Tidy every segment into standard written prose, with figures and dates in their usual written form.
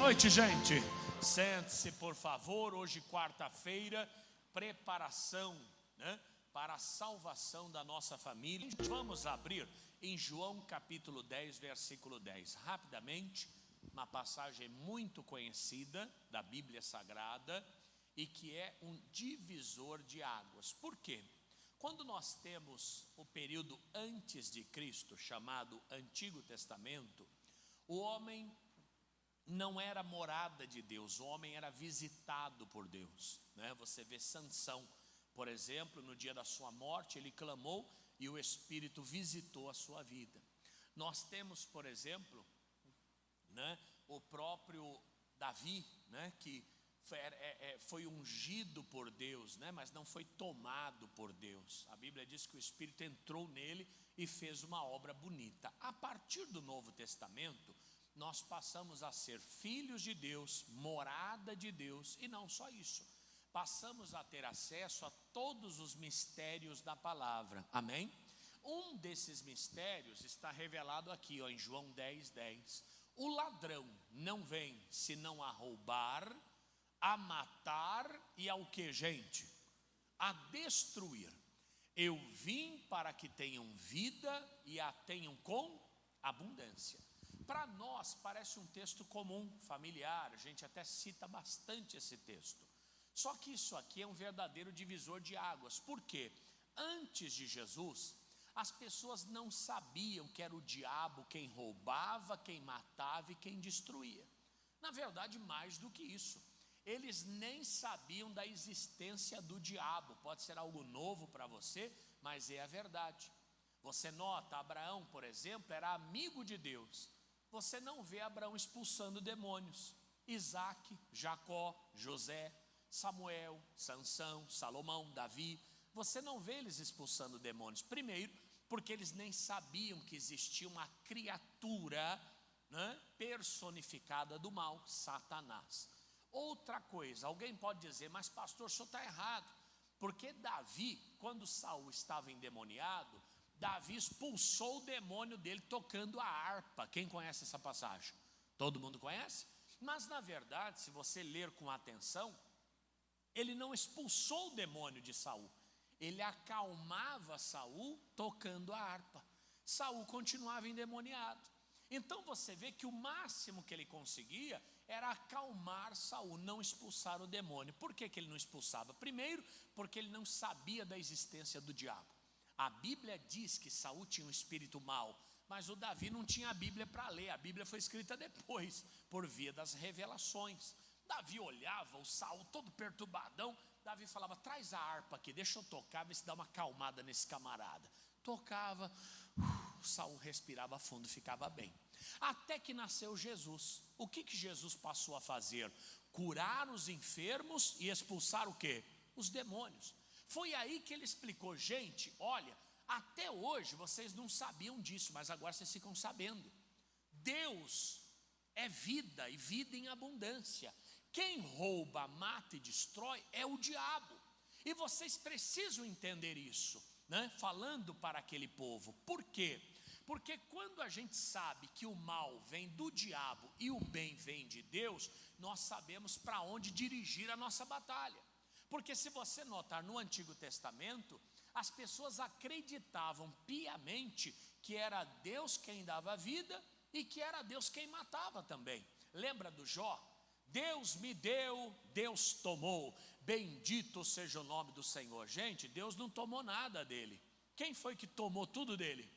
noite, gente. Sente-se, por favor. Hoje, quarta-feira, preparação, para a salvação da nossa família. Vamos abrir em João capítulo 10, versículo 10. Rapidamente, uma passagem muito conhecida da Bíblia Sagrada e que é um divisor de águas. Por quê? Quando nós temos o período antes de Cristo, chamado Antigo Testamento, o homem não era morada de Deus, o homem era visitado por Deus, Você vê Sansão, por exemplo, no dia da sua morte, ele clamou e o Espírito visitou a sua vida. Nós temos, por exemplo, o próprio Davi, que foi ungido por Deus, mas não foi tomado por Deus. A Bíblia diz que o Espírito entrou nele e fez uma obra bonita. A partir do Novo Testamento, nós passamos a ser filhos de Deus, morada de Deus, e não só isso, passamos a ter acesso a todos os mistérios da palavra, amém? Um desses mistérios está revelado aqui, em João 10, 10. O ladrão não vem senão a roubar, a matar e ao que, gente? A destruir. Eu vim para que tenham vida e a tenham com abundância. Para nós parece um texto comum, familiar, a gente até cita bastante esse texto. Só que isso aqui é um verdadeiro divisor de águas. Por quê? Antes de Jesus, as pessoas não sabiam que era o diabo quem roubava, quem matava e quem destruía. Na verdade, mais do que isso, eles nem sabiam da existência do diabo. Pode ser algo novo para você, mas é a verdade. Você nota, Abraão, por exemplo, era amigo de Deus. Você não vê Abraão expulsando demônios. Isaac, Jacó, José, Samuel, Sansão, Salomão, Davi, você não vê eles expulsando demônios. Primeiro, porque eles nem sabiam que existia uma criatura personificada do mal, Satanás. Outra coisa, alguém pode dizer, mas pastor, o senhor está errado, porque Davi, quando Saul estava endemoniado, Davi expulsou o demônio dele tocando a harpa. Quem conhece essa passagem? Todo mundo conhece? Mas na verdade, se você ler com atenção, ele não expulsou o demônio de Saul, ele acalmava Saul tocando a harpa. Saul continuava endemoniado. Então você vê que o máximo que ele conseguia era acalmar Saul, não expulsar o demônio. Por que ele não expulsava? Primeiro, porque ele não sabia da existência do diabo. A Bíblia diz que Saul tinha um espírito mau, mas o Davi não tinha a Bíblia para ler. A Bíblia foi escrita depois, por via das revelações. Davi olhava o Saul todo perturbadão. Davi falava, traz a harpa aqui, deixa eu tocar, ver se dá uma acalmada nesse camarada. Tocava, Saul respirava fundo, ficava bem. Até que nasceu Jesus. O que Jesus passou a fazer? Curar os enfermos e expulsar o quê? Os demônios. Foi aí que ele explicou, gente, olha, até hoje vocês não sabiam disso, mas agora vocês ficam sabendo. Deus é vida e vida em abundância. Quem rouba, mata e destrói é o diabo. E vocês precisam entender isso, falando para aquele povo. Por quê? Porque quando a gente sabe que o mal vem do diabo e o bem vem de Deus, nós sabemos para onde dirigir a nossa batalha. Porque se você notar no Antigo Testamento, as pessoas acreditavam piamente que era Deus quem dava vida e que era Deus quem matava também. Lembra do Jó? Deus me deu, Deus tomou, bendito seja o nome do Senhor. Gente, Deus não tomou nada dele. Quem foi que tomou tudo dele?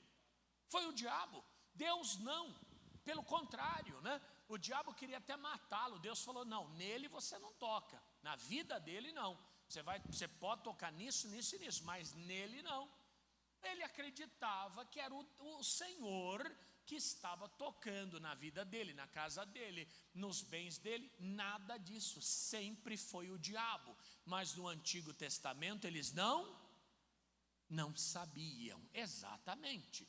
Foi o diabo. Deus não, pelo contrário, O diabo queria até matá-lo. Deus falou, não, nele você não toca, na vida dele não. Você pode tocar nisso, nisso e nisso, mas nele não. Ele acreditava que era o Senhor que estava tocando na vida dele, na casa dele, nos bens dele. Nada disso, sempre foi o diabo. Mas no Antigo Testamento eles não sabiam exatamente.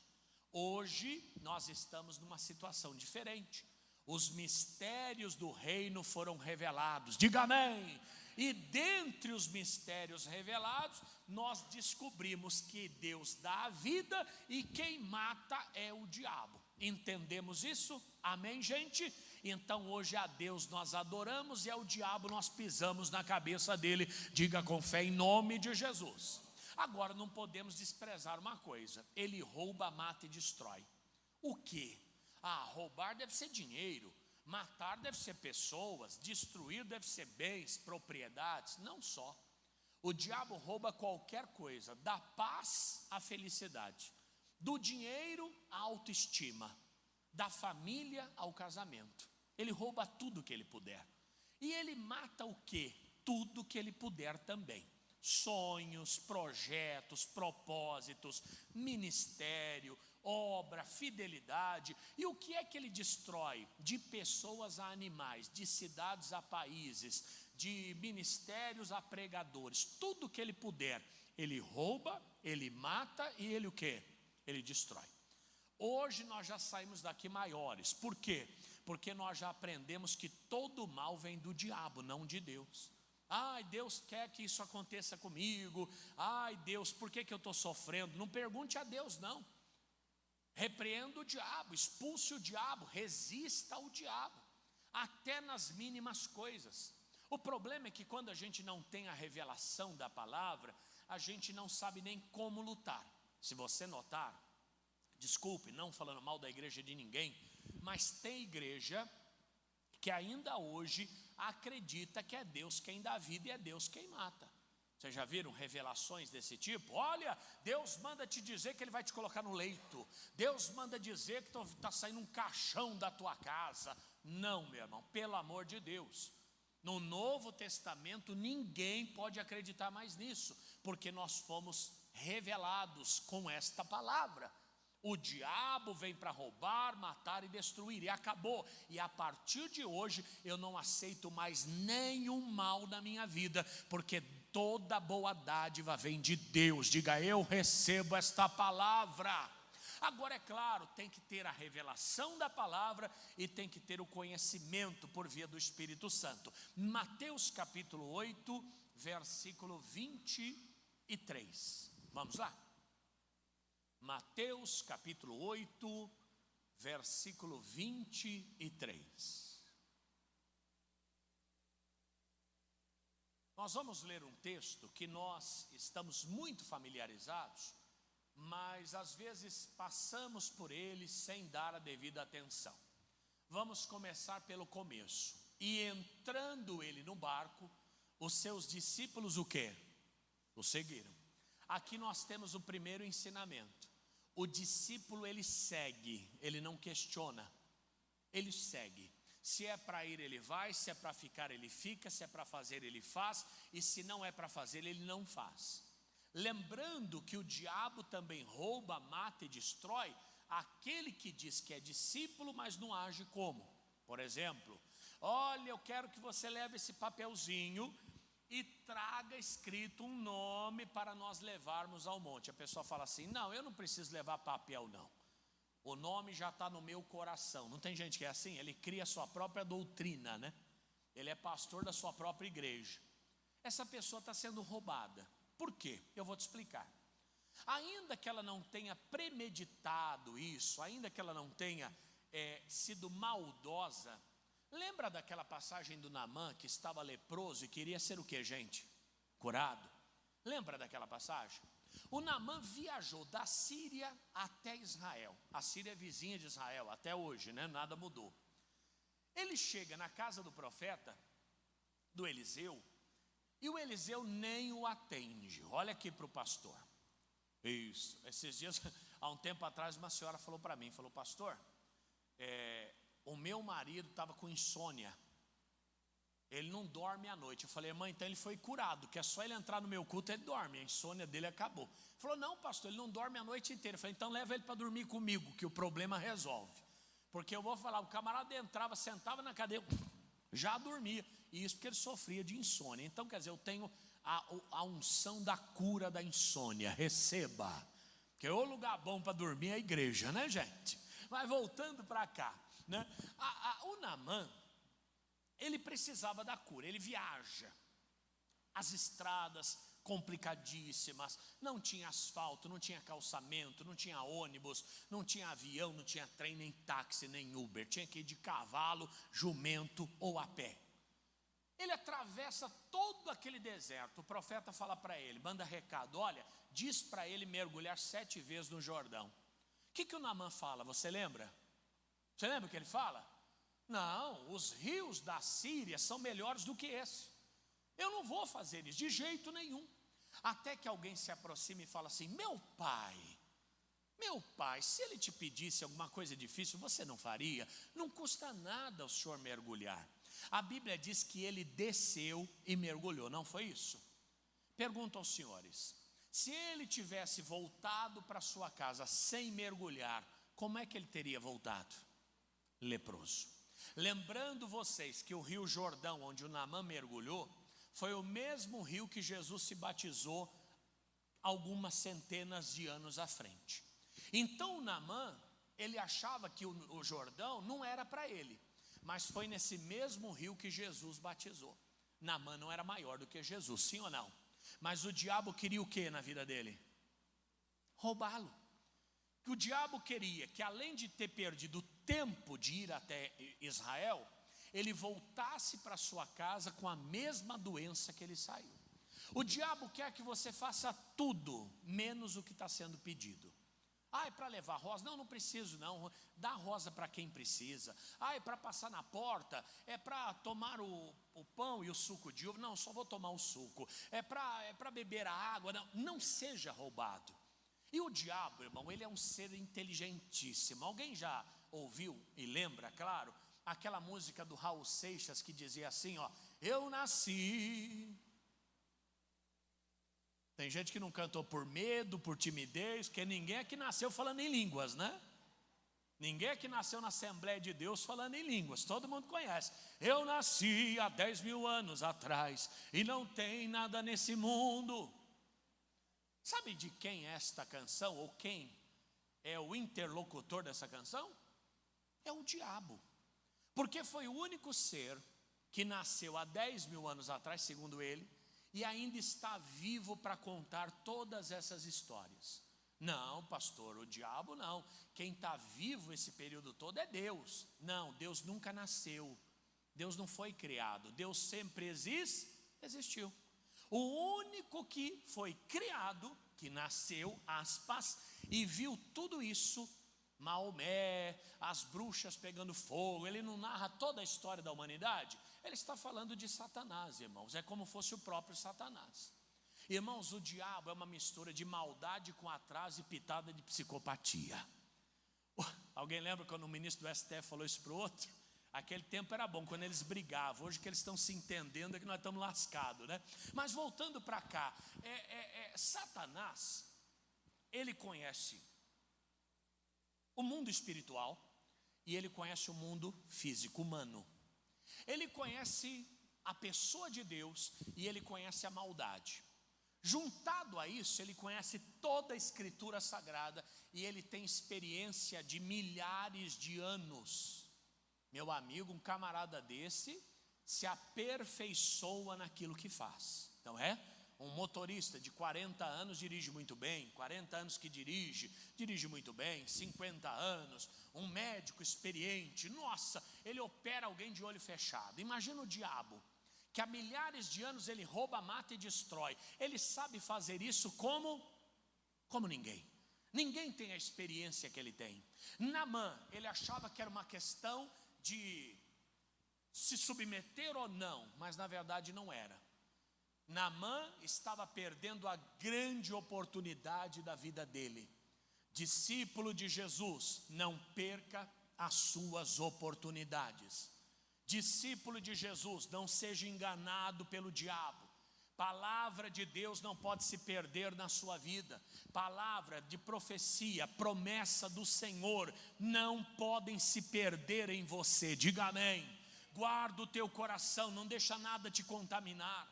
Hoje nós estamos numa situação diferente. Os mistérios do reino foram revelados, diga amém. E dentre os mistérios revelados, nós descobrimos que Deus dá a vida e quem mata é o diabo. Entendemos isso? Amém, gente? Então hoje a Deus nós adoramos e ao diabo nós pisamos na cabeça dele. Diga com fé em nome de Jesus. Agora não podemos desprezar uma coisa: ele rouba, mata e destrói. O quê? Roubar deve ser dinheiro, matar deve ser pessoas, destruir deve ser bens, propriedades. Não só. O diabo rouba qualquer coisa, da paz à felicidade, do dinheiro à autoestima, da família ao casamento. Ele rouba tudo que ele puder. E ele mata o quê? Tudo que ele puder também. Sonhos, projetos, propósitos, ministério, obra, fidelidade. E o que é que ele destrói? De pessoas a animais, de cidades a países, de ministérios a pregadores. Tudo que ele puder, ele rouba, ele mata e ele o quê? Ele destrói. Hoje nós já saímos daqui maiores. Por quê? Porque nós já aprendemos que todo mal vem do diabo, não de Deus. Ai, Deus quer que isso aconteça comigo. Ai, Deus, por que eu estou sofrendo? Não pergunte a Deus, não. Repreenda o diabo, expulse o diabo, resista ao diabo, até nas mínimas coisas. O problema é que quando a gente não tem a revelação da palavra, a gente não sabe nem como lutar. Se você notar, desculpe, não falando mal da igreja de ninguém, mas tem igreja que ainda hoje acredita que é Deus quem dá vida e é Deus quem mata. Vocês já viram revelações desse tipo? Olha, Deus manda te dizer que Ele vai te colocar no leito. Deus manda dizer que está saindo um caixão da tua casa. Não, meu irmão, pelo amor de Deus. No Novo Testamento ninguém pode acreditar mais nisso, porque nós fomos revelados com esta palavra. O diabo vem para roubar, matar e destruir, e acabou. E a partir de hoje eu não aceito mais nenhum mal na minha vida, porque toda boa dádiva vem de Deus. Diga, eu recebo esta palavra. Agora é claro, tem que ter a revelação da palavra e tem que ter o conhecimento por via do Espírito Santo. Mateus capítulo 8, versículo 23. Vamos lá? Mateus capítulo 8, versículo 23. Nós vamos ler um texto que nós estamos muito familiarizados, mas às vezes passamos por ele sem dar a devida atenção. Vamos começar pelo começo. E entrando ele no barco, os seus discípulos o quê? O seguiram. Aqui nós temos o primeiro ensinamento. O discípulo ele segue, ele não questiona, ele segue. Se é para ir ele vai, se é para ficar ele fica, se é para fazer ele faz, e se não é para fazer ele não faz. Lembrando que o diabo também rouba, mata e destrói aquele que diz que é discípulo, mas não age como. Por exemplo, olha, eu quero que você leve esse papelzinho e traga escrito um nome para nós levarmos ao monte. A pessoa fala assim, não, eu não preciso levar papel não, o nome já está no meu coração. Não tem gente que é assim? Ele cria a sua própria doutrina, né? Ele é pastor da sua própria igreja. Essa pessoa está sendo roubada. Por quê? Eu vou te explicar. Ainda que ela não tenha premeditado isso, ainda que ela não tenha sido maldosa. Lembra daquela passagem do Naamã que estava leproso e queria ser o que, gente? Curado. Lembra daquela passagem? O Naamã viajou da Síria até Israel. A Síria é vizinha de Israel até hoje, né? Nada mudou. Ele chega na casa do profeta, do Eliseu, e o Eliseu nem o atende. Olha aqui para o pastor. Isso, esses dias, há um tempo atrás, uma senhora falou para mim, falou, pastor, o meu marido estava com insônia, ele não dorme à noite. Eu falei, mãe, então ele foi curado, que é só ele entrar no meu culto, ele dorme, a insônia dele acabou. Ele falou, não pastor, ele não dorme a noite inteira. Eu falei, então leva ele para dormir comigo, que o problema resolve. Porque eu vou falar, o camarada entrava, sentava na cadeira, já dormia, e isso porque ele sofria de insônia. Então quer dizer, eu tenho a unção da cura da insônia, receba, que é o lugar bom para dormir é a igreja, né gente? Mas voltando para cá, né? O Naamã, ele precisava da cura, ele viaja as estradas, complicadíssimas, não tinha asfalto, não tinha calçamento, não tinha ônibus, não tinha avião, não tinha trem, nem táxi, nem Uber, tinha que ir de cavalo, jumento ou a pé. Ele atravessa todo aquele deserto, o profeta fala para ele, manda recado, olha, diz para ele mergulhar 7 vezes no Jordão. O que o Naamã fala, você lembra? Você lembra o que ele fala? Não, os rios da Síria são melhores do que esse. Eu não vou fazer isso, de jeito nenhum. Até que alguém se aproxima e fala assim, meu pai, se ele te pedisse alguma coisa difícil, você não faria? Não custa nada o senhor mergulhar. A Bíblia diz que ele desceu e mergulhou, não foi isso? Pergunto aos senhores, se ele tivesse voltado para sua casa sem mergulhar, como é que ele teria voltado? Leproso. Lembrando vocês que o rio Jordão, onde o Naamã mergulhou, foi o mesmo rio que Jesus se batizou algumas centenas de anos à frente. Então o Naamã, ele achava que o Jordão não era para ele, mas foi nesse mesmo rio que Jesus batizou. Naamã não era maior do que Jesus, sim ou não? Mas o diabo queria o que na vida dele? Roubá-lo. O diabo queria que, além de ter perdido o tempo de ir até Israel, ele voltasse para sua casa com a mesma doença que ele saiu. O diabo quer que você faça tudo, menos o que está sendo pedido. Ah, é para levar rosa? Não, não preciso não, dá rosa para quem precisa. Ah, é para passar na porta? É para tomar o pão e o suco de uva? Não, só vou tomar o suco. É para beber a água? Não seja roubado. E o diabo, irmão, ele é um ser inteligentíssimo. Alguém já ouviu e lembra, claro, aquela música do Raul Seixas que dizia assim, ó, eu nasci. Tem gente que não cantou por medo, por timidez, porque ninguém aqui nasceu falando em línguas, né? Ninguém aqui nasceu na Assembleia de Deus falando em línguas, todo mundo conhece. Eu nasci há 10.000 anos atrás e não tem nada nesse mundo. Sabe de quem é esta canção, ou quem é o interlocutor dessa canção? É o diabo. Porque foi o único ser que nasceu há 10.000 anos atrás, segundo ele, e ainda está vivo para contar todas essas histórias. Não, pastor, o diabo não. Quem está vivo esse período todo é Deus. Não, Deus nunca nasceu. Deus não foi criado. Deus sempre existiu. O único que foi criado, que nasceu, aspas, e viu tudo isso, Maomé, as bruxas pegando fogo, ele não narra toda a história da humanidade, ele está falando de Satanás, irmãos, é como fosse o próprio Satanás. Irmãos, o diabo é uma mistura de maldade com atraso e pitada de psicopatia. Alguém lembra quando o ministro do STF falou isso para o outro? Aquele tempo era bom, quando eles brigavam. Hoje que eles estão se entendendo é que nós estamos lascados, né? Mas voltando para cá, Satanás, ele conhece o mundo espiritual e ele conhece o mundo físico, humano. Ele conhece a pessoa de Deus e ele conhece a maldade. Juntado a isso, ele conhece toda a escritura sagrada e ele tem experiência de milhares de anos. Meu amigo, um camarada desse se aperfeiçoa naquilo que faz. Então um motorista de 40 anos dirige muito bem, 40 anos que dirige muito bem, 50 anos, um médico experiente, nossa, ele opera alguém de olho fechado. Imagina o diabo, que há milhares de anos ele rouba, mata e destrói. Ele sabe fazer isso como ninguém. Ninguém tem a experiência que ele tem. Naamã, ele achava que era uma questão de se submeter ou não, mas na verdade não era. Naamã estava perdendo a grande oportunidade da vida dele. Discípulo de Jesus, não perca as suas oportunidades. Discípulo de Jesus, não seja enganado pelo diabo. Palavra de Deus não pode se perder na sua vida. Palavra de profecia, promessa do Senhor não podem se perder em você. Diga amém. Guarda o teu coração, não deixa nada te contaminar.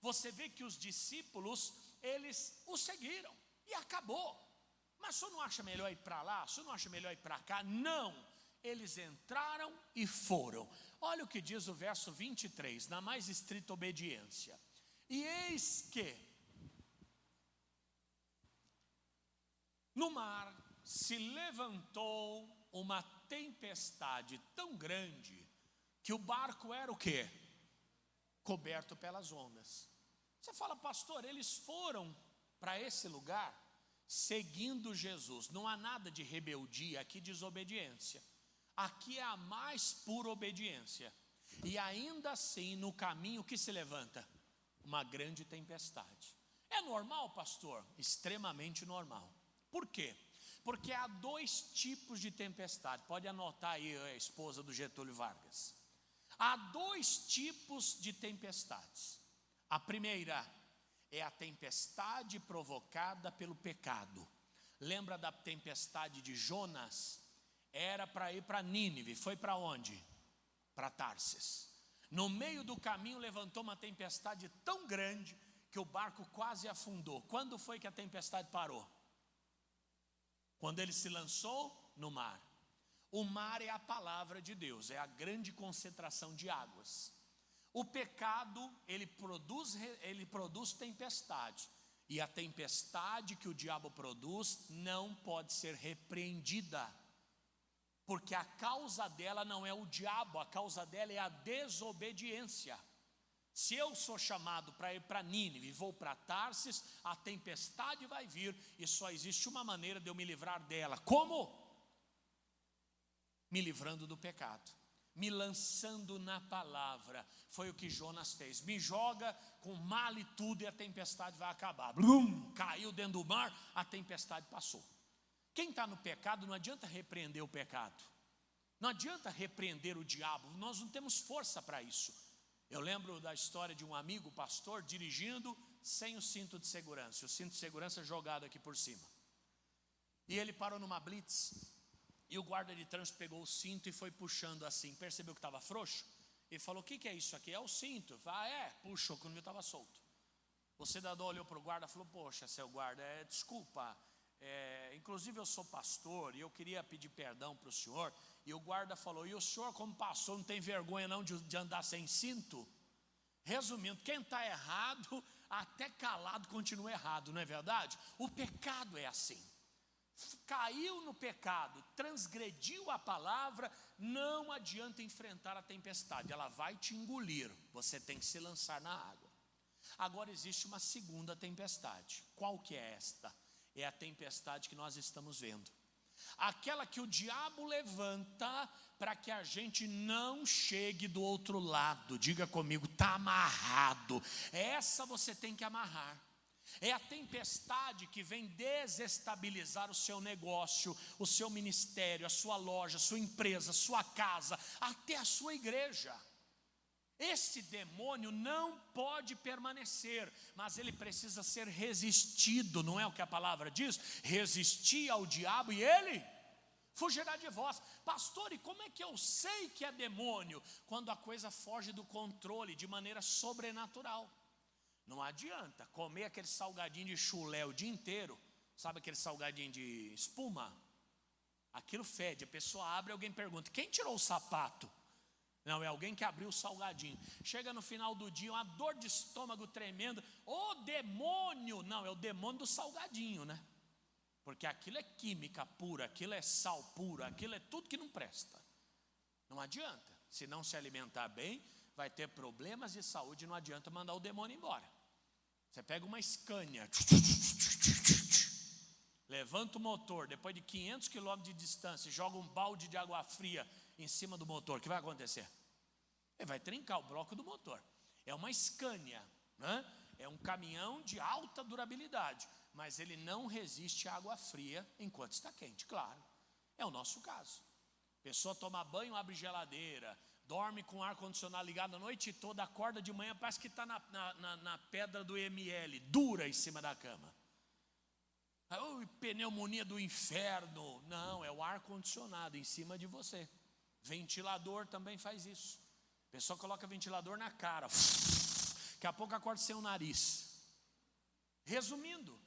Você vê que os discípulos, eles o seguiram e acabou. Mas o senhor não acha melhor ir para lá? O senhor não acha melhor ir para cá? Não, eles entraram e foram. Olha o que diz o verso 23, na mais estrita obediência. E eis que No mar se levantou uma tempestade tão grande que o barco era o quê? Coberto pelas ondas. Você fala, pastor, eles foram para esse lugar seguindo Jesus. Não há nada de rebeldia aqui, desobediência. Aqui é a mais pura obediência. E ainda assim, no caminho que se levanta? Uma grande tempestade. É normal, pastor? Extremamente normal. Por quê? Porque há dois tipos de tempestade. Pode anotar aí a esposa do Getúlio Vargas. Há dois tipos de tempestades. A primeira é a tempestade provocada pelo pecado. Lembra da tempestade de Jonas? Era para ir para Nínive. Foi para onde? Para Tarsis. No meio do caminho levantou uma tempestade tão grande que o barco quase afundou. Quando foi que a tempestade parou? Quando ele se lançou no mar. O mar é a palavra de Deus, é a grande concentração de águas. O pecado, ele produz tempestade. E a tempestade que o diabo produz não pode ser repreendida. Porque a causa dela não é o diabo, a causa dela é a desobediência. Se eu sou chamado para ir para Nínive e vou para Tarsis, a tempestade vai vir e só existe uma maneira de eu me livrar dela. Como? Me livrando do pecado, me lançando na palavra. Foi o que Jonas fez. Me joga com mal e tudo e a tempestade vai acabar. Blum, caiu dentro do mar, a tempestade passou. Quem está no pecado não adianta repreender o pecado. Não adianta repreender o diabo. Nós não temos força para isso. Eu lembro da história de um amigo pastor dirigindo sem o cinto de segurança. O cinto de segurança jogado aqui por cima. E ele parou numa blitz. E o guarda de trânsito pegou o cinto e foi puxando assim. Percebeu que estava frouxo? E falou, o que é isso aqui? É o cinto. Puxou quando eu estava solto. O cidadão olhou para o guarda e falou, poxa, seu guarda, desculpa. Inclusive eu sou pastor e eu queria pedir perdão para o senhor. E o guarda falou, e o senhor como pastor não tem vergonha não de andar sem cinto? Resumindo, quem está errado, até calado continua errado, não é verdade? O pecado é assim. Caiu no pecado, transgrediu a palavra, não adianta enfrentar a tempestade, ela vai te engolir, você tem que se lançar na água. Agora existe uma segunda tempestade. Qual que é esta? É a tempestade que nós estamos vendo. Aquela que o diabo levanta para que a gente não chegue do outro lado. Diga comigo, está amarrado. Essa você tem que amarrar. É a tempestade que vem desestabilizar o seu negócio, o seu ministério, a sua loja, a sua empresa, a sua casa, até a sua igreja. Esse demônio não pode permanecer, mas ele precisa ser resistido, não é o que a palavra diz? Resistir ao diabo e ele fugirá de vós. Pastor, e como é que eu sei que é demônio? Quando a coisa foge do controle de maneira sobrenatural. Não adianta comer aquele salgadinho de chulé o dia inteiro. Sabe aquele salgadinho de espuma? Aquilo fede, a pessoa abre e alguém pergunta, quem tirou o sapato? Não, é alguém que abriu o salgadinho. Chega no final do dia, uma dor de estômago tremenda. Ô demônio! Não, é o demônio do salgadinho, né? Porque aquilo é química pura, aquilo é sal puro, aquilo é tudo que não presta. Não adianta. Se não se alimentar bem, vai ter problemas de saúde. Não adianta mandar o demônio embora. Você pega uma Scania, levanta o motor, depois de 500 km de distância, joga um balde de água fria em cima do motor, o que vai acontecer? Ele vai trincar o bloco do motor. É uma Scania, né? É um caminhão de alta durabilidade, mas ele não resiste à água fria enquanto está quente, claro. É o nosso caso. Pessoa toma banho, abre geladeira, dorme com o ar-condicionado ligado a noite toda, acorda de manhã, parece que está na pedra do ML, dura em cima da cama. Pneumonia do inferno. Não, é o ar-condicionado em cima de você. Ventilador também faz isso. A pessoa coloca ventilador na cara, daqui a pouco acorda sem o nariz. Resumindo,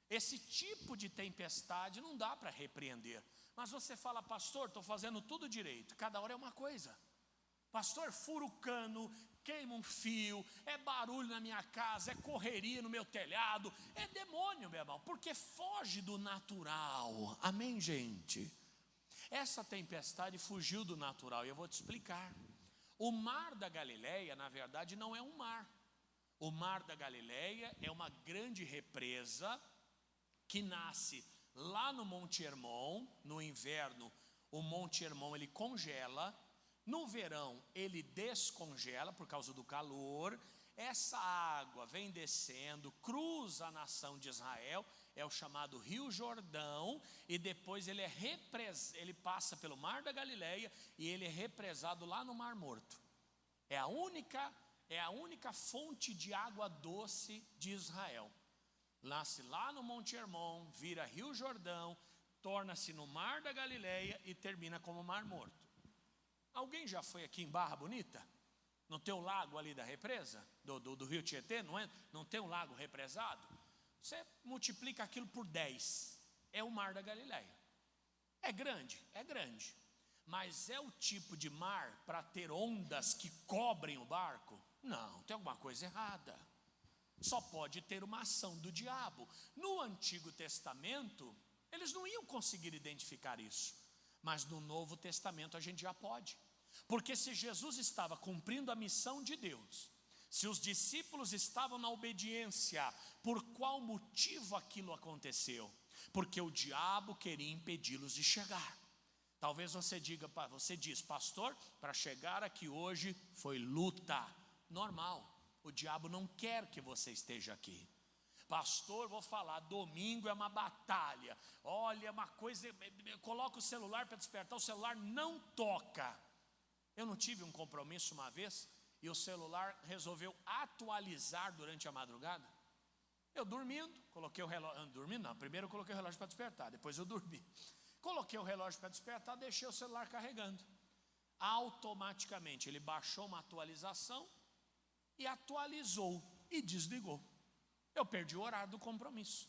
esse tipo de tempestade não dá para repreender. Mas você fala, pastor, estou fazendo tudo direito. Cada hora é uma coisa. Pastor, fura o cano, queima um fio, é barulho na minha casa, é correria no meu telhado, é demônio, meu irmão, porque foge do natural. Amém, gente? Essa tempestade fugiu do natural, e eu vou te explicar. O mar da Galileia, na verdade, não é um mar. O mar da Galileia é uma grande represa que nasce lá no Monte Hermon. No inverno, o Monte Hermon ele congela. No verão, ele descongela por causa do calor. Essa água vem descendo, cruza a nação de Israel, é o chamado Rio Jordão, e depois ele passa pelo Mar da Galileia e ele é represado lá no Mar Morto. É a única fonte de água doce de Israel. Nasce lá no Monte Hermon, vira Rio Jordão, torna-se no Mar da Galileia e termina como Mar Morto. Alguém já foi aqui em Barra Bonita? Não tem o lago ali da represa, do Rio Tietê, não é? Não tem um lago represado? Você multiplica aquilo por 10, é o Mar da Galileia. É grande, mas é o tipo de mar para ter ondas que cobrem o barco? Não, tem alguma coisa errada. Só pode ter uma ação do diabo. No Antigo Testamento, eles não iam conseguir identificar isso, mas no Novo Testamento a gente já pode. Porque se Jesus estava cumprindo a missão de Deus, se os discípulos estavam na obediência, por qual motivo aquilo aconteceu? Porque o diabo queria impedi-los de chegar. Talvez você diz, pastor, para chegar aqui hoje foi luta. Normal, o diabo não quer que você esteja aqui. Pastor, vou falar, domingo é uma batalha. Olha, é uma coisa, coloca o celular para despertar, o celular não toca. Eu não tive um compromisso uma vez e o celular resolveu atualizar durante a madrugada. Eu dormindo, coloquei o relógio, primeiro eu coloquei o relógio para despertar, depois eu dormi. Coloquei o relógio para despertar, deixei o celular carregando. Automaticamente ele baixou uma atualização e atualizou e desligou. Eu perdi o horário do compromisso.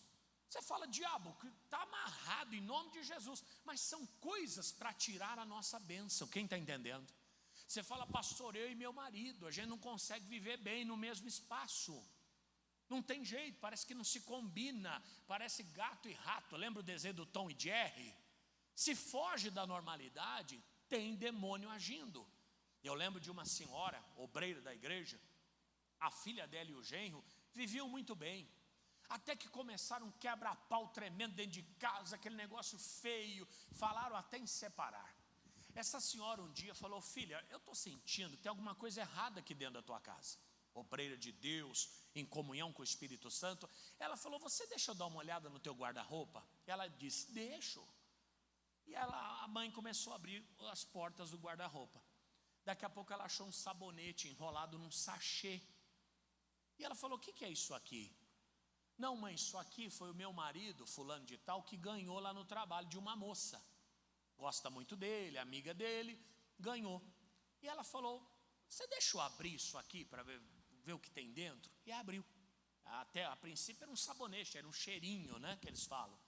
Você fala, diabo, que está amarrado em nome de Jesus, mas são coisas para tirar a nossa bênção. Quem está entendendo? Você fala, pastor, eu e meu marido, a gente não consegue viver bem no mesmo espaço. Não tem jeito, parece que não se combina, parece gato e rato. Lembra o desenho do Tom e Jerry? Se foge da normalidade, tem demônio agindo. Eu lembro de uma senhora, obreira da igreja, a filha dela e o genro viviam muito bem, até que começaram um quebra-pau tremendo dentro de casa, aquele negócio feio, falaram até em separar. Essa senhora um dia falou, filha, eu estou sentindo que tem alguma coisa errada aqui dentro da tua casa. Obreira de Deus, em comunhão com o Espírito Santo. Ela falou, você deixa eu dar uma olhada no teu guarda-roupa? Ela disse, deixo. E a mãe começou a abrir as portas do guarda-roupa. Daqui a pouco ela achou um sabonete enrolado num sachê. E ela falou, o que é isso aqui? Não, mãe, isso aqui foi o meu marido, fulano de tal, que ganhou lá no trabalho de uma moça. Gosta muito dele, amiga dele, ganhou. E ela falou, você deixa eu abrir isso aqui para ver o que tem dentro? E abriu. Até a princípio era um sabonete, era um cheirinho, né, que eles falam.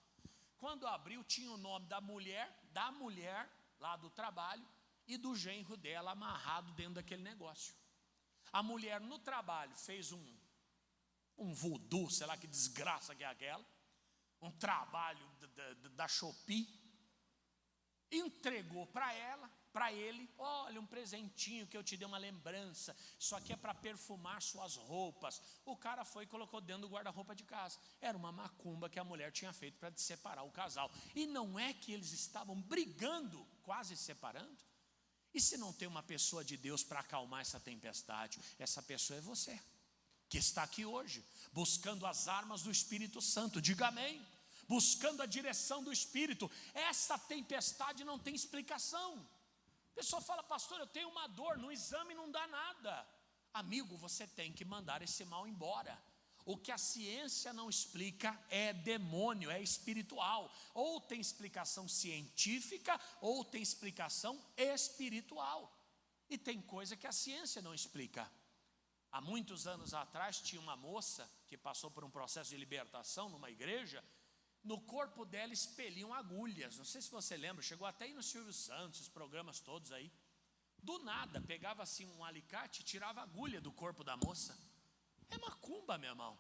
Quando abriu, tinha o nome da mulher lá do trabalho e do genro dela amarrado dentro daquele negócio. A mulher no trabalho fez um voodoo, sei lá que desgraça que é aquela, um trabalho da Shopee, entregou para ele, olha, um presentinho que eu te dei, uma lembrança, isso aqui é para perfumar suas roupas. O cara foi e colocou dentro do guarda-roupa de casa. Era uma macumba que a mulher tinha feito para separar o casal. E não é que eles estavam brigando, quase se separando? E se não tem uma pessoa de Deus para acalmar essa tempestade? Essa pessoa é você, que está aqui hoje, buscando as armas do Espírito Santo. Diga amém. Buscando a direção do Espírito. Essa tempestade não tem explicação. A pessoa fala, pastor, eu tenho uma dor, no exame não dá nada. Amigo, você tem que mandar esse mal embora. O que a ciência não explica é demônio, é espiritual. Ou tem explicação científica, ou tem explicação espiritual. E tem coisa que a ciência não explica. Há muitos anos atrás tinha uma moça que passou por um processo de libertação numa igreja. No corpo dela expeliam agulhas. Não sei se você lembra, chegou até aí no Silvio Santos, os programas todos aí. Do nada, pegava assim um alicate e tirava a agulha do corpo da moça. É macumba, meu irmão.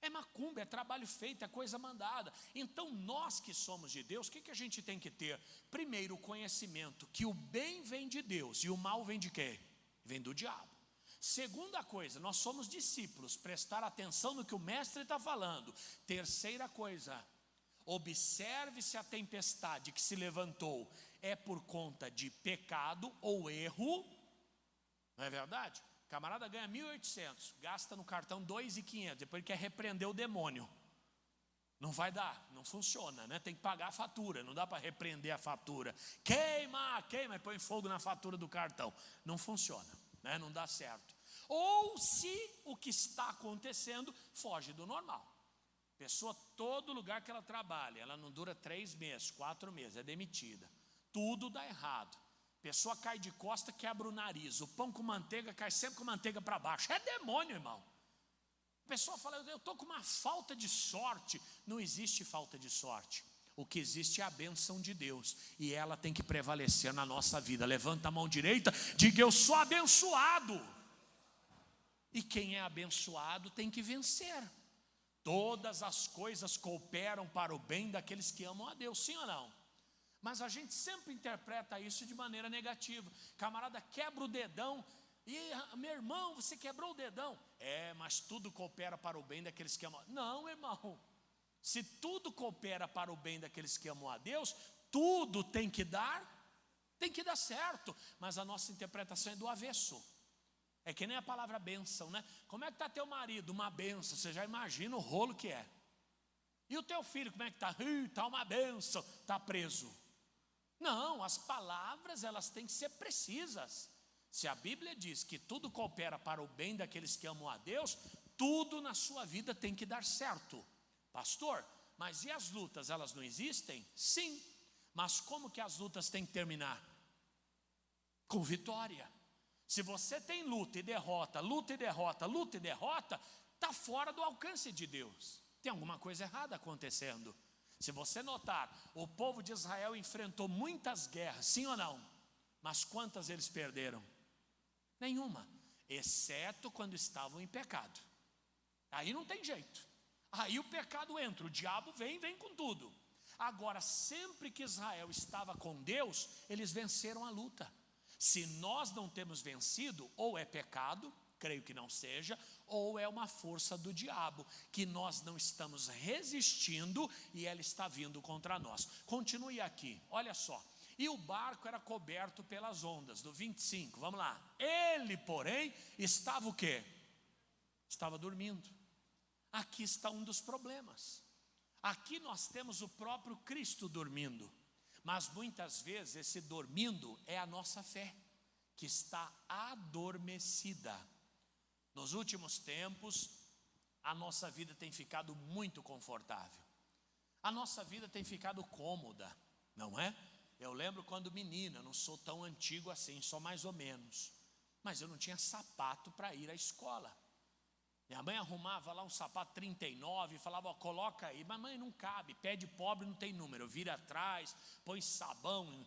É macumba, é trabalho feito, é coisa mandada. Então nós que somos de Deus, o que a gente tem que ter? Primeiro, o conhecimento que o bem vem de Deus e o mal vem de quem? Vem do diabo. Segunda coisa, nós somos discípulos, prestar atenção no que o mestre está falando. Terceira coisa, observe se a tempestade que se levantou é por conta de pecado ou erro. Não é verdade? O camarada ganha 1.800, gasta no cartão 2.500, depois ele quer repreender o demônio. Não vai dar, não funciona, né? Tem que pagar a fatura, não dá para repreender a fatura. Queima, queima, e põe fogo na fatura do cartão. Não funciona, né? Não dá certo. Ou se o que está acontecendo foge do normal. Pessoa, todo lugar que ela trabalha, ela não dura 3 meses, 4 meses, é demitida. Tudo dá errado. Pessoa cai de costa, quebra o nariz. O pão com manteiga cai sempre com manteiga para baixo. É demônio, irmão. A pessoa fala, eu estou com uma falta de sorte. Não existe falta de sorte. O que existe é a bênção de Deus. E ela tem que prevalecer na nossa vida. Levanta a mão direita, diga, eu sou abençoado. E quem é abençoado tem que vencer. Todas as coisas cooperam para o bem daqueles que amam a Deus, sim ou não? Mas a gente sempre interpreta isso de maneira negativa. Camarada quebra o dedão. E meu irmão, você quebrou o dedão. Mas tudo coopera para o bem daqueles que amam. Não, irmão. Se tudo coopera para o bem daqueles que amam a Deus, tudo tem que dar certo. Mas a nossa interpretação é do avesso. É que nem a palavra bênção, né? Como é que está teu marido? Uma bênção. Você já imagina o rolo que é. E o teu filho, como é que está? Está uma bênção. Está preso. Não, as palavras elas têm que ser precisas. Se a Bíblia diz que tudo coopera para o bem daqueles que amam a Deus, tudo na sua vida tem que dar certo. Pastor, mas e as lutas, elas não existem? Sim, mas como que as lutas têm que terminar? Com vitória. Se você tem luta e derrota, luta e derrota, luta e derrota, está fora do alcance de Deus. Tem alguma coisa errada acontecendo. Se você notar, o povo de Israel enfrentou muitas guerras, sim ou não? Mas quantas eles perderam? Nenhuma, exceto quando estavam em pecado. Aí não tem jeito. Aí o pecado entra, o diabo vem com tudo. Agora, sempre que Israel estava com Deus, eles venceram a luta. Se nós não temos vencido, ou é pecado, creio que não seja, ou é uma força do diabo, que nós não estamos resistindo e ela está vindo contra nós. Continue aqui, olha só. E o barco era coberto pelas ondas, do 25, vamos lá. Ele, porém, estava o quê? Estava dormindo. Aqui está um dos problemas. Aqui nós temos o próprio Cristo dormindo. Mas muitas vezes esse dormindo é a nossa fé, que está adormecida. Nos últimos tempos, a nossa vida tem ficado muito confortável. A nossa vida tem ficado cômoda, não é? Eu lembro quando menina, não sou tão antigo assim, só mais ou menos. Mas eu não tinha sapato para ir à escola. Minha mãe arrumava lá um sapato 39 e falava, coloca aí. Mas mãe, não cabe, pé de pobre não tem número. Vira atrás, põe sabão,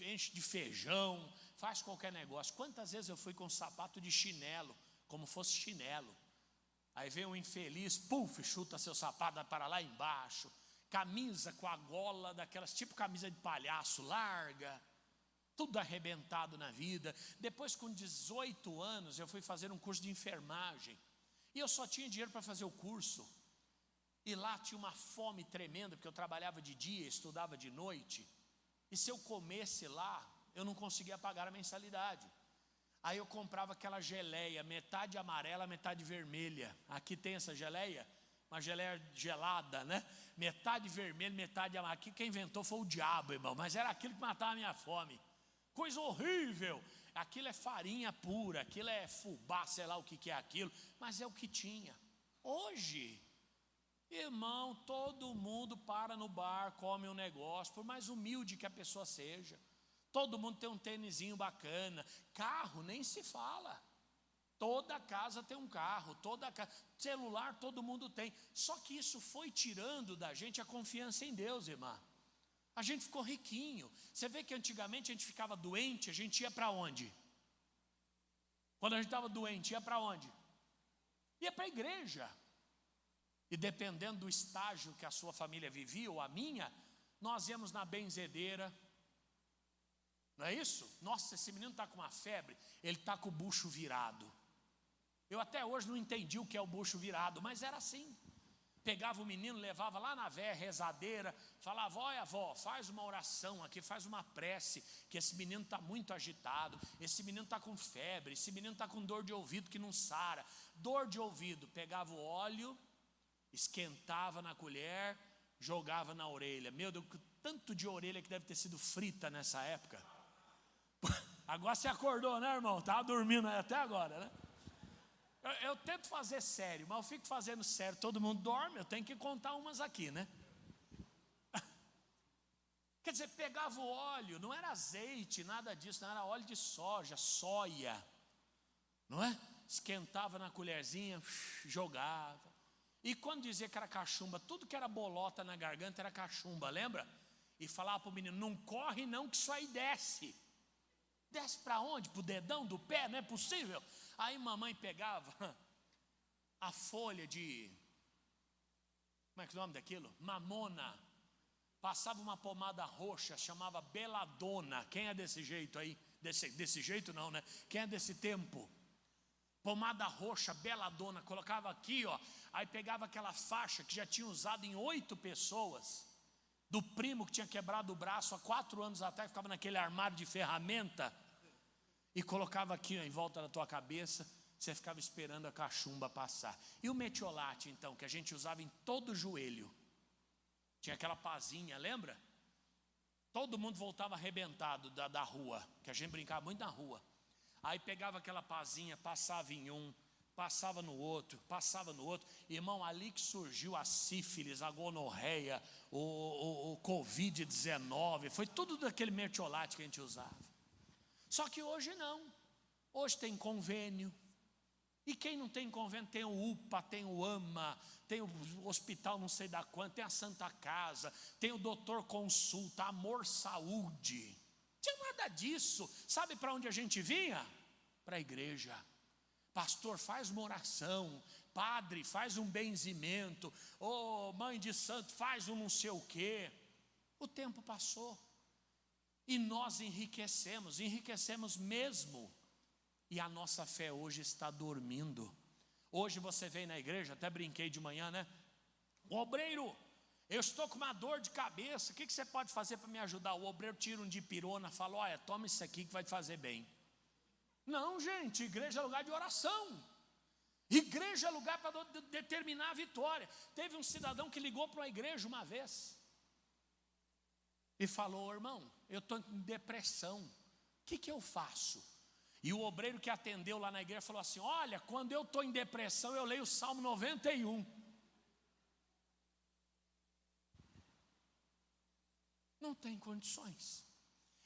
enche de feijão, faz qualquer negócio. Quantas vezes eu fui com sapato de chinelo, como fosse chinelo. Aí vem um infeliz, puf, chuta seu sapato para lá embaixo. Camisa com a gola daquelas, tipo camisa de palhaço, larga. Tudo arrebentado na vida. Depois com 18 anos eu fui fazer um curso de enfermagem. E eu só tinha dinheiro para fazer o curso. E lá tinha uma fome tremenda, porque eu trabalhava de dia, estudava de noite. E se eu comesse lá, eu não conseguia pagar a mensalidade. Aí eu comprava aquela geleia, metade amarela, metade vermelha. Aqui tem essa geleia, uma geleia gelada, né? Metade vermelha, metade amarela. Aqui quem inventou foi o diabo, irmão. Mas era aquilo que matava a minha fome. Coisa horrível. Aquilo é farinha pura, aquilo é fubá, sei lá o que é aquilo. Mas é o que tinha. Hoje, irmão, todo mundo para no bar, come um negócio, por mais humilde que a pessoa seja. Todo mundo tem um tênisinho bacana. Carro nem se fala. Toda casa tem um carro, celular todo mundo tem. Só que isso foi tirando da gente a confiança em Deus, irmã. A gente ficou riquinho. Você vê que antigamente a gente ficava doente, a gente ia para onde? Quando a gente estava doente, ia para onde? Ia para a igreja. E dependendo do estágio que a sua família vivia, ou a minha, nós íamos na benzedeira. Não é isso? Nossa, esse menino está com uma febre, ele está com o bucho virado. Eu até hoje não entendi o que é o bucho virado, mas era assim. Pegava o menino, levava lá na véia rezadeira, falava: olha, avó, faz uma oração aqui, faz uma prece, que esse menino está muito agitado, esse menino está com febre, esse menino está com dor de ouvido que não sara. Dor de ouvido, pegava o óleo, esquentava na colher, jogava na orelha. Meu Deus, tanto de orelha que deve ter sido frita nessa época. Agora você acordou, né, irmão? Estava dormindo até agora, né? Eu tento fazer sério, mas eu fico fazendo sério, todo mundo dorme, eu tenho que contar umas aqui, né? Quer dizer, pegava o óleo, não era azeite, nada disso, não era óleo de soja, soia, não é? Esquentava na colherzinha, jogava. E quando dizia que era cachumba, tudo que era bolota na garganta era cachumba, lembra? E falava para o menino: não corre não, que isso aí desce. Desce para onde? Para o dedão do pé? Não é possível. Aí mamãe pegava a folha de, como é que é o nome daquilo? Mamona. Passava uma pomada roxa, chamava beladona. Quem é desse jeito aí? Desse jeito não, né? Quem é desse tempo? Pomada roxa, beladona. Colocava aqui, ó. Aí pegava aquela faixa que já tinha usado em 8 pessoas, do primo que tinha quebrado o braço há 4 anos atrás, ficava naquele armário de ferramenta, e colocava aqui, ó, em volta da tua cabeça. Você ficava esperando a cachumba passar. E o metiolate, então, que a gente usava em todo o joelho, tinha aquela pazinha, lembra? Todo mundo voltava arrebentado da rua, que a gente brincava muito na rua. Aí pegava aquela pazinha, passava em um, passava no outro, passava no outro. Irmão, ali que surgiu a sífilis, a gonorreia, o Covid-19, foi tudo daquele mertiolate que a gente usava. Só que hoje não. Hoje tem convênio. E quem não tem convênio tem o UPA, tem o AMA, tem o hospital não sei da quanto, tem a Santa Casa, tem o Doutor Consulta, Amor Saúde. Não tinha nada disso. Sabe para onde a gente vinha? Para a igreja. Pastor, faz uma oração. Padre, faz um benzimento. Oh, mãe de santo, faz um não sei o quê. O tempo passou. E nós enriquecemos mesmo. E a nossa fé hoje está dormindo. Hoje você vem na igreja, até brinquei de manhã, né? O obreiro, eu estou com uma dor de cabeça, o que você pode fazer para me ajudar? O obreiro tira um dipirona, fala: olha, toma isso aqui que vai te fazer bem. Não, gente, igreja é lugar de oração. Igreja é lugar para determinar a vitória. Teve um cidadão que ligou para uma igreja uma vez e falou: irmão, eu estou em depressão, o que eu faço? E o obreiro que atendeu lá na igreja falou assim: olha, quando eu estou em depressão eu leio o Salmo 91. Não tem condições.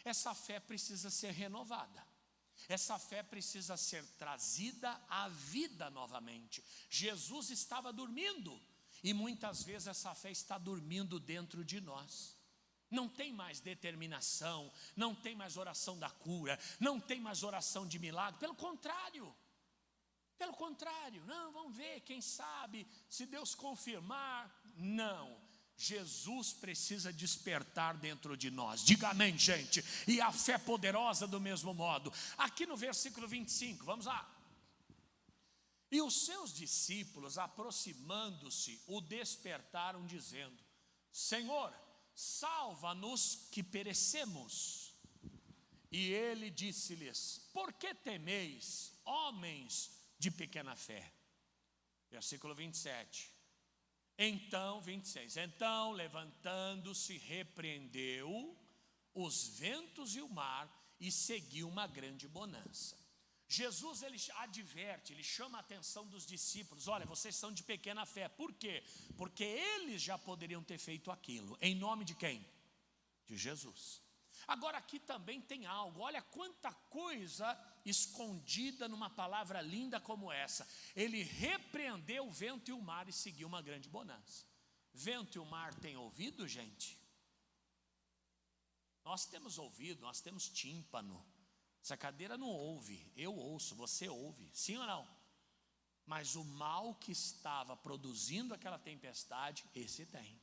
Essa fé precisa ser renovada. Essa fé precisa ser trazida à vida novamente. Jesus estava dormindo, e muitas vezes essa fé está dormindo dentro de nós. Não tem mais determinação, não tem mais oração da cura, não tem mais oração de milagre. Pelo contrário, não, vamos ver, quem sabe, se Deus confirmar. Não, Jesus precisa despertar dentro de nós. Diga amém, gente. E a fé poderosa do mesmo modo. Aqui no versículo 25, vamos lá. E os seus discípulos, aproximando-se, o despertaram, dizendo: Senhor, salva-nos que perecemos. E ele disse-lhes: por que temeis, homens de pequena fé? Versículo 27. Então, 26. Então, levantando-se, repreendeu os ventos e o mar, e seguiu uma grande bonança. Jesus, ele adverte, ele chama a atenção dos discípulos: olha, vocês são de pequena fé. Por quê? Porque eles já poderiam ter feito aquilo. Em nome de quem? De Jesus. Agora aqui também tem algo. Olha quanta coisa escondida numa palavra linda como essa. Ele repreendeu o vento e o mar e seguiu uma grande bonança. Vento e o mar têm ouvido, gente? Nós temos ouvido, nós temos tímpano. Essa cadeira não ouve, eu ouço, você ouve, sim ou não? Mas o mal que estava produzindo aquela tempestade, esse tem.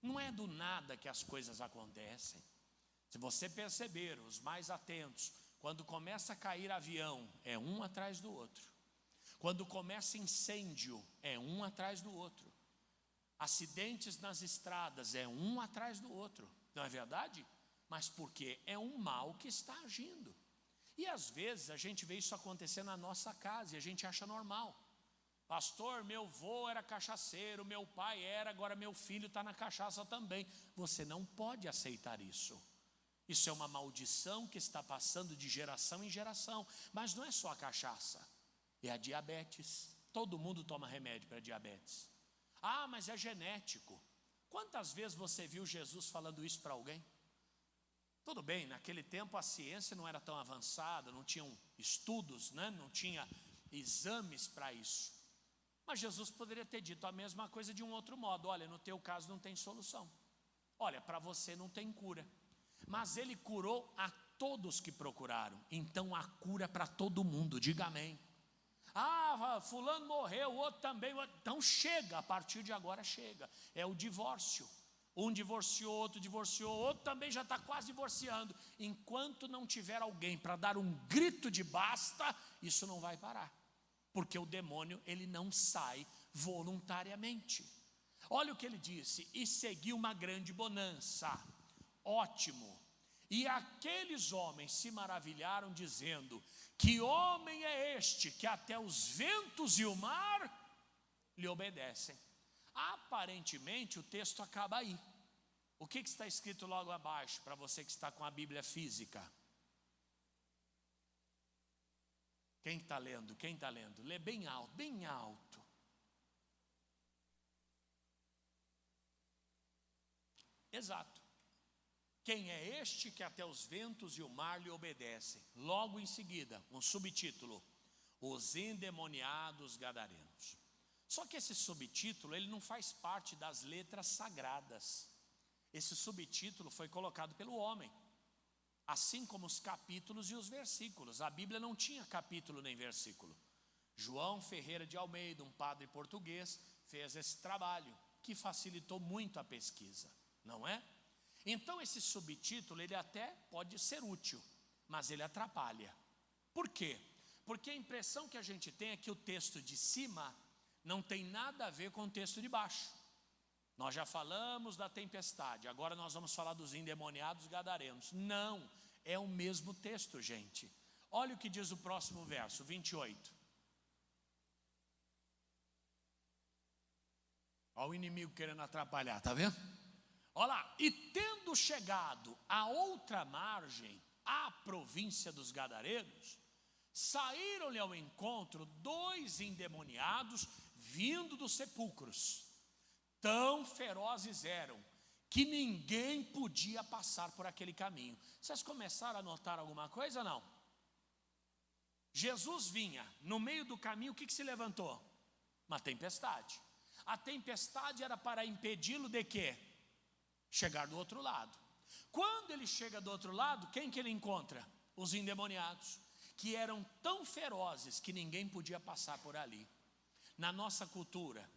Não é do nada que as coisas acontecem. Se você perceber, os mais atentos, quando começa a cair avião, é um atrás do outro. Quando começa incêndio, é um atrás do outro. Acidentes nas estradas, é um atrás do outro. Não é verdade? Mas porque é um mal que está agindo. E às vezes a gente vê isso acontecer na nossa casa e a gente acha normal. Pastor, meu avô era cachaceiro, meu pai era, agora meu filho está na cachaça também. Você não pode aceitar isso. Isso é uma maldição que está passando de geração em geração. Mas não é só a cachaça, é a diabetes. Todo mundo toma remédio para diabetes. Ah, mas é genético. Quantas vezes você viu Jesus falando isso para alguém? Tudo bem, naquele tempo a ciência não era tão avançada, não tinham estudos, né? Não tinha exames para isso. Mas Jesus poderia ter dito a mesma coisa de um outro modo. Olha, no teu caso não tem solução. Olha, para você não tem cura. Mas ele curou a todos que procuraram. Então há cura para todo mundo, diga amém. Ah, fulano morreu, o outro também. Então chega, a partir de agora chega. É o divórcio. Um divorciou, outro também já está quase divorciando. Enquanto não tiver alguém para dar um grito de basta, isso não vai parar. Porque o demônio, ele não sai voluntariamente. Olha o que ele disse: e seguiu uma grande bonança. Ótimo. E aqueles homens se maravilharam, dizendo: que homem é este, que até os ventos e o mar lhe obedecem? Aparentemente o texto acaba aí. O que está escrito logo abaixo, para você que está com a Bíblia física? Quem está lendo? Quem está lendo? Lê bem alto, bem alto. Exato. Quem é este que até os ventos e o mar lhe obedecem? Logo em seguida, um subtítulo: os endemoniados gadarenos. Só que esse subtítulo, ele não faz parte das letras sagradas. Esse subtítulo foi colocado pelo homem, assim como os capítulos e os versículos. A Bíblia não tinha capítulo nem versículo. João Ferreira de Almeida, um padre português, fez esse trabalho, que facilitou muito a pesquisa, não é? Então esse subtítulo, ele até pode ser útil, mas ele atrapalha. Por quê? Porque a impressão que a gente tem é que o texto de cima não tem nada a ver com o texto de baixo. Nós já falamos da tempestade, agora nós vamos falar dos endemoniados gadarenos. Não, é o mesmo texto, gente. Olha o que diz o próximo verso, 28. Olha o inimigo querendo atrapalhar, está vendo? Olha lá: e tendo chegado à outra margem, à província dos gadarenos, saíram-lhe ao encontro 2 endemoniados vindo dos sepulcros. Tão ferozes eram que ninguém podia passar por aquele caminho. Vocês começaram a notar alguma coisa ou não? Jesus vinha, no meio do caminho, o que se levantou? Uma tempestade. A tempestade era para impedi-lo de quê? Chegar do outro lado. Quando ele chega do outro lado, quem que ele encontra? Os endemoniados, que eram tão ferozes que ninguém podia passar por ali. Na nossa cultura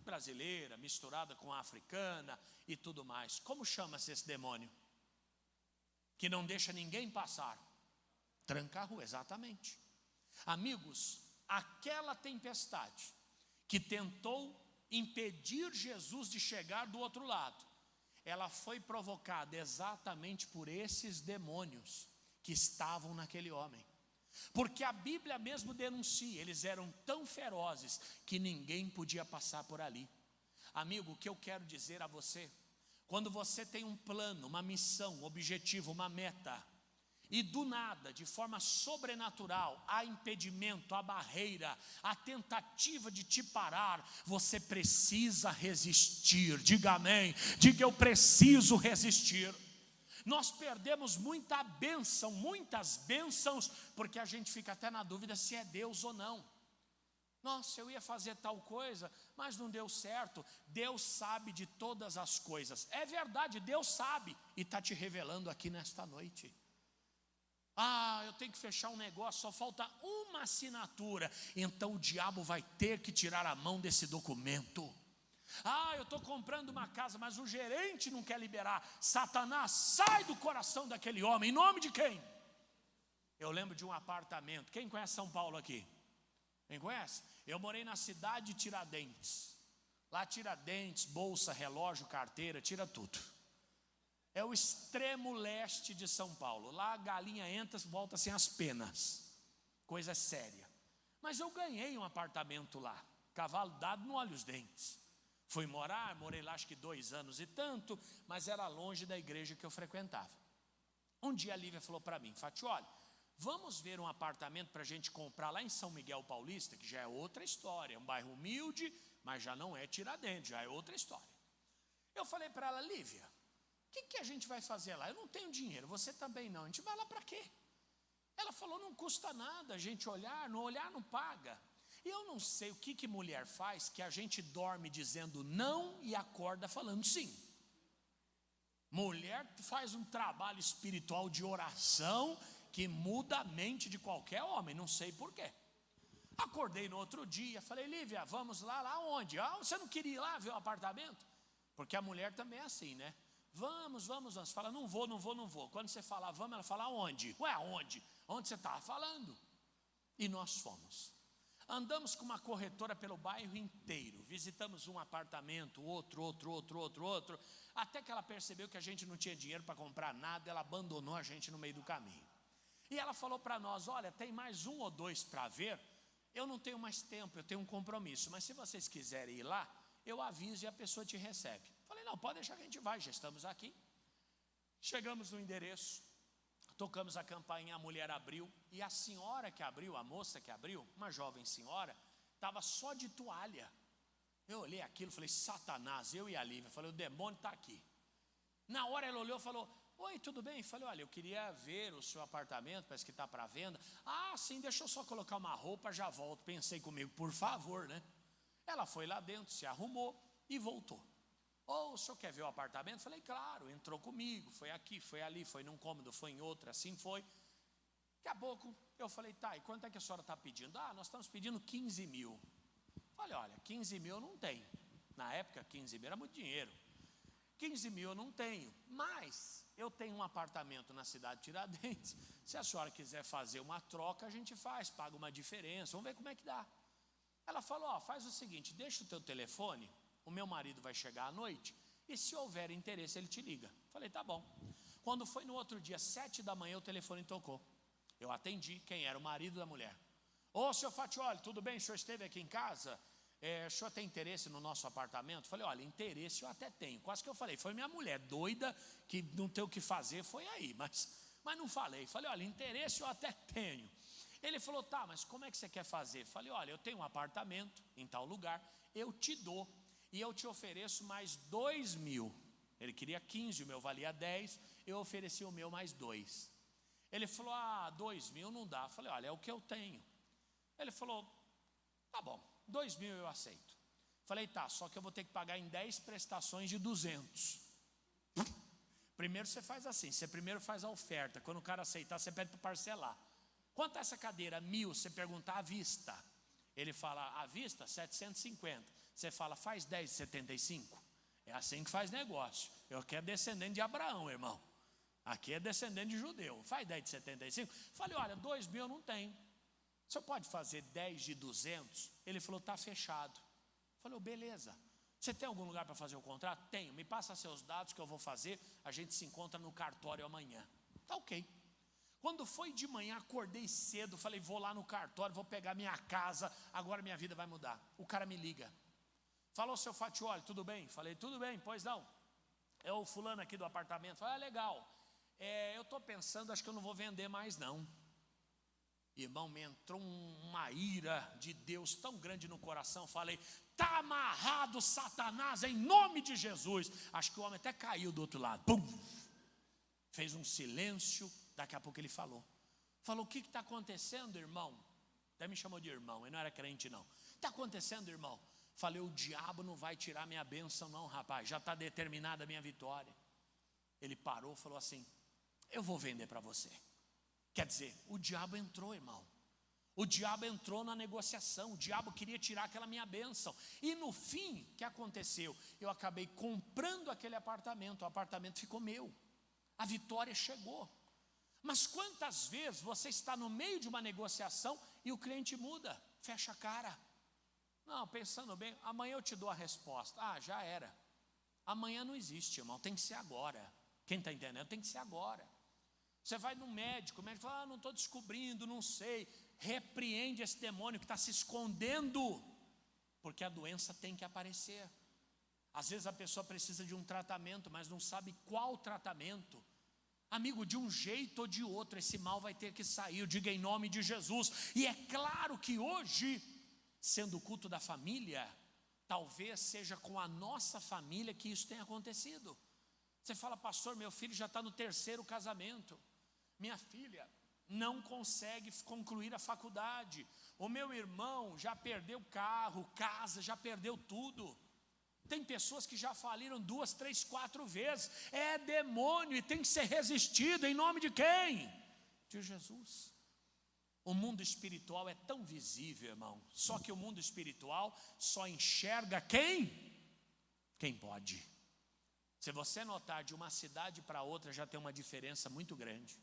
brasileira, misturada com a africana e tudo mais, como chama-se esse demônio? Que não deixa ninguém passar? Tranca a rua, exatamente. Amigos, aquela tempestade que tentou impedir Jesus de chegar do outro lado, ela foi provocada exatamente por esses demônios que estavam naquele homem. Porque a Bíblia mesmo denuncia, eles eram tão ferozes que ninguém podia passar por ali. Amigo, o que eu quero dizer a você: quando você tem um plano, uma missão, um objetivo, uma meta, e do nada, de forma sobrenatural, há impedimento, há barreira, há tentativa de te parar, você precisa resistir. Diga amém, diga: eu preciso resistir. Nós perdemos muita bênção, muitas bênçãos, porque a gente fica até na dúvida se é Deus ou não. Nossa, eu ia fazer tal coisa, mas não deu certo. Deus sabe de todas as coisas. É verdade, Deus sabe e está te revelando aqui nesta noite. Eu tenho que fechar um negócio, só falta uma assinatura. Então o diabo vai ter que tirar a mão desse documento. Eu estou comprando uma casa, mas o gerente não quer liberar. Satanás, sai do coração daquele homem, em nome de quem? Eu lembro de um apartamento. Quem conhece São Paulo aqui? Quem conhece? Eu morei na cidade de Tiradentes. Lá Tiradentes, bolsa, relógio, carteira, tira tudo. É o extremo leste de São Paulo. Lá a galinha entra, volta sem as penas. Coisa séria. Mas eu ganhei um apartamento lá. Cavalo dado, não olha os dentes. Fui morar, morei lá acho que 2 anos e tanto, mas era longe da igreja que eu frequentava. Um dia a Lívia falou para mim, Fatioli, vamos ver um apartamento para a gente comprar lá em São Miguel Paulista, que já é outra história, é um bairro humilde, mas já não é Tiradentes, já é outra história. Eu falei para ela, Lívia, o que a gente vai fazer lá? Eu não tenho dinheiro, você também não, a gente vai lá para quê? Ela falou, não custa nada a gente olhar não paga. E eu não sei o que mulher faz, que a gente dorme dizendo não e acorda falando sim. Mulher faz um trabalho espiritual de oração que muda a mente de qualquer homem, não sei porquê. Acordei no outro dia, falei, Lívia, vamos lá onde? Você não queria ir lá ver o apartamento? Porque a mulher também é assim, né? Vamos. Fala, não vou. Quando você fala vamos, ela fala aonde? Ué, aonde? Onde você estava falando? E nós fomos. Andamos com uma corretora pelo bairro inteiro. Visitamos um apartamento, outro. Até que ela percebeu que a gente não tinha dinheiro para comprar nada. Ela abandonou a gente no meio do caminho. E ela falou para nós, olha, tem mais 1 ou 2 para ver. Eu não tenho mais tempo, eu tenho um compromisso. Mas se vocês quiserem ir lá, eu aviso e a pessoa te recebe. Falei, não, pode deixar que a gente vai, já estamos aqui. Chegamos no endereço, tocamos a campainha, a mulher abriu. E a senhora que abriu, a moça que abriu, uma jovem senhora, estava só de toalha. Eu olhei aquilo, falei, Satanás, eu e a Lívia. Falei, o demônio está aqui. Na hora ela olhou e falou, oi, tudo bem? Falei, olha, eu queria ver o seu apartamento, parece que está para venda. Sim, deixa eu só colocar uma roupa, já volto. Pensei comigo, por favor, né? Ela foi lá dentro, se arrumou e voltou. O senhor quer ver o apartamento? Falei, claro, entrou comigo, foi aqui, foi ali, foi num cômodo, foi em outro, assim foi. Daqui a pouco eu falei, tá, e quanto é que a senhora está pedindo? Nós estamos pedindo 15 mil. Falei, olha, 15 mil eu não tenho. Na época 15 mil era muito dinheiro. 15 mil eu não tenho, mas eu tenho um apartamento na cidade de Tiradentes. Se a senhora quiser fazer uma troca, a gente faz, paga uma diferença, vamos ver como é que dá. Ela falou, faz o seguinte, deixa o teu telefone, o meu marido vai chegar à noite, e se houver interesse ele te liga. Falei, tá bom. Quando foi no outro dia, 7 da manhã, o telefone tocou. Eu atendi, quem era? O marido da mulher. Senhor Fatioli, tudo bem? O senhor esteve aqui em casa? O senhor tem interesse no nosso apartamento? Falei, olha, interesse eu até tenho. Quase que eu falei, foi minha mulher doida, que não tem o que fazer, foi aí, mas não falei. Falei, olha, interesse eu até tenho. Ele falou, tá, mas como é que você quer fazer? Falei, olha, eu tenho um apartamento em tal lugar, eu te dou, e eu te ofereço mais 2 mil. Ele queria 15, o meu valia 10, eu ofereci o meu mais 2. Ele falou, 2 mil não dá. Falei, olha, é o que eu tenho. Ele falou, tá bom, 2 mil eu aceito. Falei, tá, só que eu vou ter que pagar em 10 prestações de 200. Primeiro você faz assim, você primeiro faz a oferta, quando o cara aceitar, você pede para parcelar. Quanto é essa cadeira? 1.000, você pergunta à vista. Ele fala, à vista, 750. Você fala, faz 10,75. É assim que faz negócio. Eu quero descendente de Abraão, irmão. Aqui é descendente de judeu. Faz 10,75. Falei, olha, 2 mil eu não tenho. O senhor pode fazer 10 de 200? Ele falou, está fechado. Falei, beleza. Você tem algum lugar para fazer o contrato? Tenho. Me passa seus dados que eu vou fazer. A gente se encontra no cartório amanhã. Tá ok. Quando foi de manhã, acordei cedo. Falei, vou lá no cartório, vou pegar minha casa. Agora minha vida vai mudar. O cara me liga. Falou, seu Fatioli, tudo bem? Falei, tudo bem, pois não. É o fulano aqui do apartamento. Falei, legal. Eu estou pensando, acho que eu não vou vender mais não. Irmão, me entrou uma ira de Deus tão grande no coração. Falei, está amarrado Satanás em nome de Jesus. Acho que o homem até caiu do outro lado. Pum! Fez um silêncio. Daqui a pouco ele falou, o que está acontecendo, irmão? Até me chamou de irmão, ele não era crente não. Está acontecendo, irmão? Falei, o diabo não vai tirar minha bênção não, rapaz, já está determinada a minha vitória. Ele parou e falou assim, eu vou vender para você. Quer dizer, o diabo entrou, irmão. O diabo entrou na negociação, o diabo queria tirar aquela minha bênção. E no fim, o que aconteceu? Eu acabei comprando aquele apartamento, o apartamento ficou meu. A vitória chegou. Mas quantas vezes você está no meio de uma negociação e o cliente muda, fecha a cara. Não, pensando bem, amanhã eu te dou a resposta. Ah, já era. Amanhã não existe, irmão, tem que ser agora. Quem está entendendo? Tem que ser agora. Você vai no médico, o médico fala, não estou descobrindo, não sei. Repreende esse demônio que está se escondendo, porque a doença tem que aparecer. Às vezes a pessoa precisa de um tratamento, mas não sabe qual tratamento. Amigo, de um jeito ou de outro, esse mal vai ter que sair, eu digo em nome de Jesus. E é claro que hoje, sendo o culto da família, talvez seja com a nossa família que isso tenha acontecido. Você fala, pastor, meu filho já está no 3º casamento. Minha filha não consegue concluir a faculdade. O meu irmão já perdeu carro, casa, já perdeu tudo. Tem pessoas que já faliram 2, 3, 4 vezes. É demônio e tem que ser resistido. Em nome de quem? De Jesus. O mundo espiritual é tão visível, irmão. Só que o mundo espiritual só enxerga quem? Quem pode. Se você notar, de uma cidade para outra já tem uma diferença muito grande.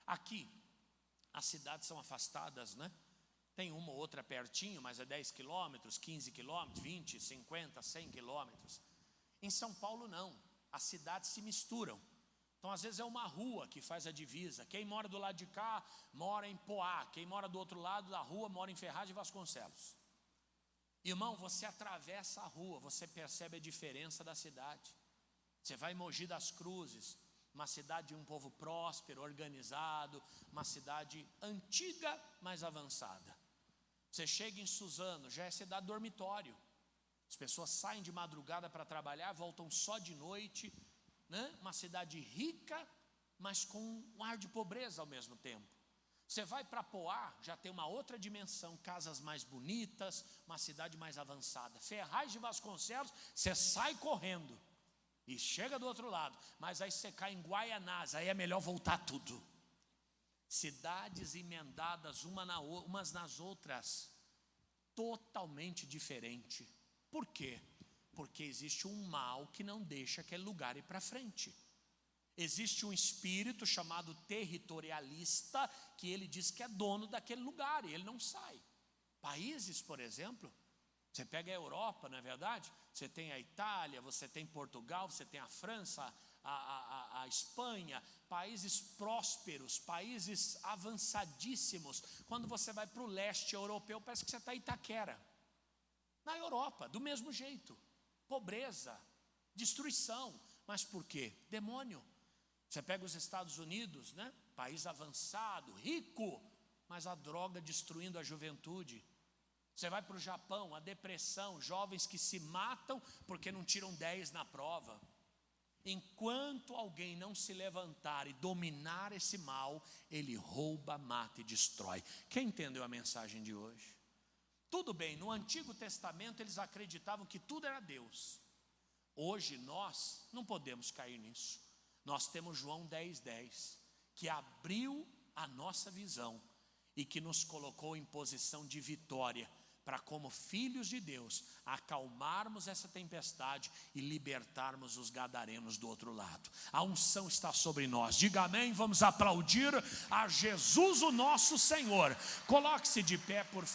Aqui, as cidades são afastadas, né? Tem uma ou outra pertinho, mas é 10 quilômetros, 15 quilômetros, 20, 50, 100 quilômetros. Em São Paulo não, as cidades se misturam. Então às vezes é uma rua que faz a divisa. Quem mora do lado de cá, mora em Poá. Quem mora do outro lado da rua, mora em Ferraz de Vasconcelos. Irmão, você atravessa a rua, você percebe a diferença da cidade. Você vai em Mogi das Cruzes, uma cidade de um povo próspero, organizado, uma cidade antiga, mas avançada. Você chega em Suzano, já é cidade dormitório. As pessoas saem de madrugada para trabalhar, voltam só de noite, né? Uma cidade rica, mas com um ar de pobreza ao mesmo tempo. Você vai para Poá, já tem uma outra dimensão, casas mais bonitas, uma cidade mais avançada. Ferraz de Vasconcelos, você sai correndo e chega do outro lado, mas aí você cai em Guaianás, aí é melhor voltar tudo. Cidades emendadas umas nas outras, totalmente diferente. Por quê? Porque existe um mal que não deixa aquele lugar ir para frente. Existe um espírito chamado territorialista, que ele diz que é dono daquele lugar, e ele não sai. Países, por exemplo, você pega a Europa, não é verdade? Você tem a Itália, você tem Portugal, você tem a França, a Espanha, países prósperos, países avançadíssimos. Quando você vai para o leste europeu, parece que você está em Itaquera. Na Europa, do mesmo jeito. Pobreza, destruição. Mas por quê? Demônio. Você pega os Estados Unidos, né? País avançado, rico, mas a droga destruindo a juventude. Você vai para o Japão, a depressão, jovens que se matam porque não tiram 10 na prova. Enquanto alguém não se levantar e dominar esse mal, ele rouba, mata e destrói. Quem entendeu a mensagem de hoje? Tudo bem, no Antigo Testamento eles acreditavam que tudo era Deus. Hoje nós não podemos cair nisso. Nós temos João 10:10, que abriu a nossa visão e que nos colocou em posição de vitória, para como filhos de Deus, acalmarmos essa tempestade e libertarmos os gadarenos do outro lado. A unção está sobre nós. Diga amém, vamos aplaudir a Jesus o nosso Senhor. Coloque-se de pé, por favor.